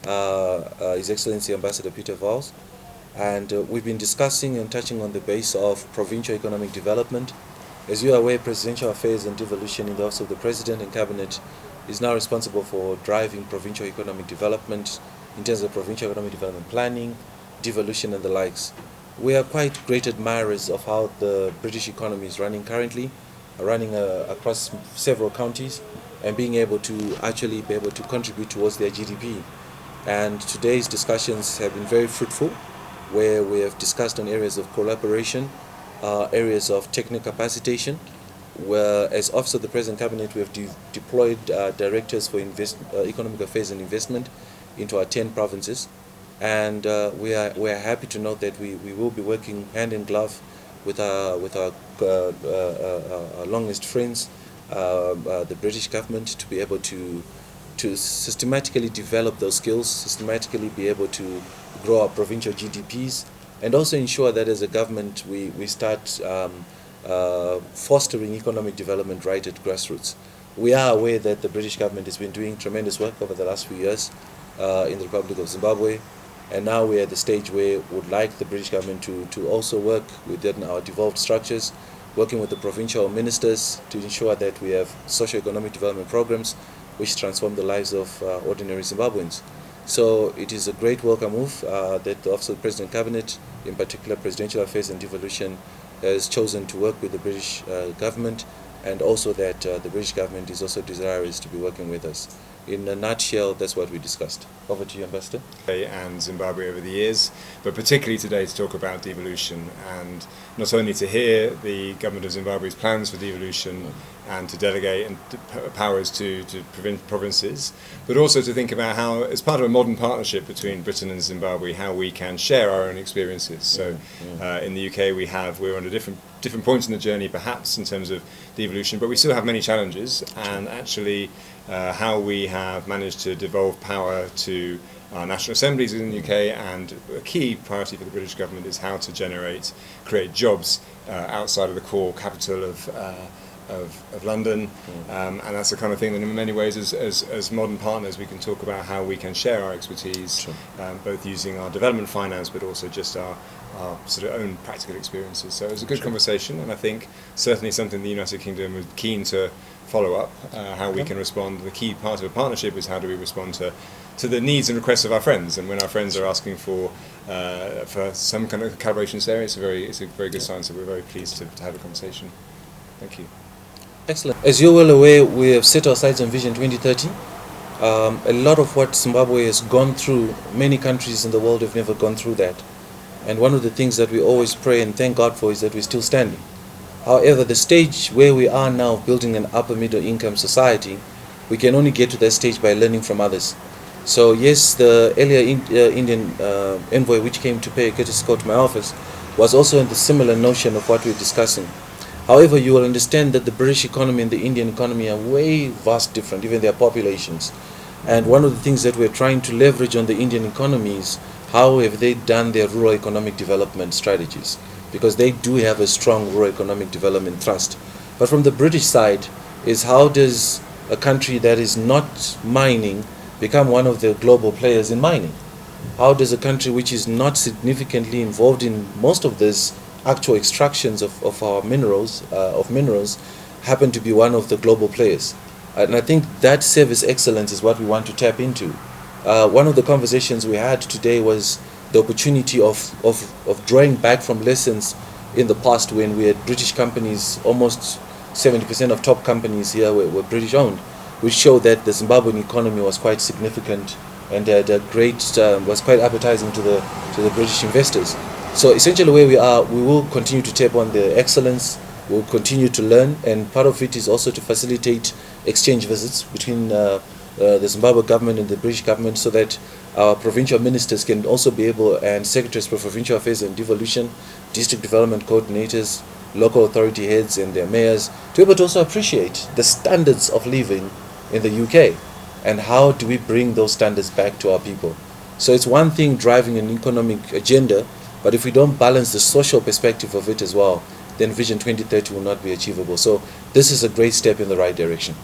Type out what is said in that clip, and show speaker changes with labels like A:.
A: His Excellency Ambassador Peter Vals, and we've been discussing and touching on the base of provincial economic development. As you are aware, Presidential Affairs and Devolution in the Office of the President and Cabinet is now responsible for driving provincial economic development in terms of provincial economic development planning, devolution and the likes. We are quite great admirers of how the British economy is running currently, running across several counties and being able to actually be able to contribute towards their GDP. And today's discussions have been very fruitful, where we have discussed on areas of collaboration, areas of technical capacitation, where as Office of the President Cabinet we have deployed directors for economic affairs and investment into our 10 provinces. And we are happy to note that we will be working hand in glove with our longest friends, the British government, to be able to systematically develop those skills, systematically be able to grow our provincial GDPs, and also ensure that as a government we start fostering economic development right at grassroots. We are aware that the British government has been doing tremendous work over the last few years in the Republic of Zimbabwe. And now we're at the stage where we would like the British government to also work within our devolved structures, working with the provincial ministers to ensure that we have socio-economic development programs which transform the lives of ordinary Zimbabweans. So it is a great welcome move that the Office of the President Cabinet, in particular Presidential Affairs and Devolution, has chosen to work with the British government, and also that the British government is also desirous to be working with us. In a nutshell, that's what we discussed. Over to you, Ambassador.
B: And Zimbabwe over the years, but particularly today to talk about devolution, and not only to hear the government of Zimbabwe's plans for devolution and to delegate and powers to provinces, but also to think about how, as part of a modern partnership between Britain and Zimbabwe, how we can share our own experiences. So in the UK we're on a different points in the journey perhaps in terms of devolution, but we still have many challenges, and actually how we have managed to devolve power to our national assemblies in the UK, and a key priority for the British government is how to create jobs outside of the core capital of London, and that's the kind of thing that in many ways as modern partners we can talk about how we can share our expertise, both using our development finance but also just our sort of own practical experiences. So it was a good conversation, and I think certainly something the United Kingdom was keen to follow up, how we can respond. The key part of a partnership is how do we respond to the needs and requests of our friends, and when our friends are asking for some kind of collaboration in this area, it's a very good sign, so we're very pleased to have a conversation. Thank you.
A: Excellent. As you're well aware, we have set our sights on Vision 2030. A lot of what Zimbabwe has gone through, many countries in the world have never gone through that. And one of the things that we always pray and thank God for is that we're still standing. However, the stage where we are now, building an upper middle income society, we can only get to that stage by learning from others. So yes, the earlier Indian envoy which came to pay a courtesy call to my office was also in the similar notion of what we're discussing. However, you will understand that the British economy and the Indian economy are way vast different, even their populations. And one of the things that we're trying to leverage on the Indian economy is how have they done their rural economic development strategies, because they do have a strong rural economic development thrust. But from the British side is how does a country that is not mining become one of the global players in mining? How does a country which is not significantly involved in most of this actual extractions of our minerals, happen to be one of the global players? And I think that service excellence is what we want to tap into. One of the conversations we had today was the opportunity of drawing back from lessons in the past when we had British companies. Almost 70% of top companies here were British owned, which showed that the Zimbabwean economy was quite significant and had a great, was quite appetizing to the British investors. So essentially where we are, we will continue to tap on the excellence, we'll continue to learn, and part of it is also to facilitate exchange visits between the Zimbabwe government and the British government, so that our provincial ministers can also be able, and secretaries for provincial affairs and devolution, district development coordinators, local authority heads and their mayors, to be able to also appreciate the standards of living in the UK and how do we bring those standards back to our people. So it's one thing driving an economic agenda, but if we don't balance the social perspective of it as well, then Vision 2030 will not be achievable. So this is a great step in the right direction.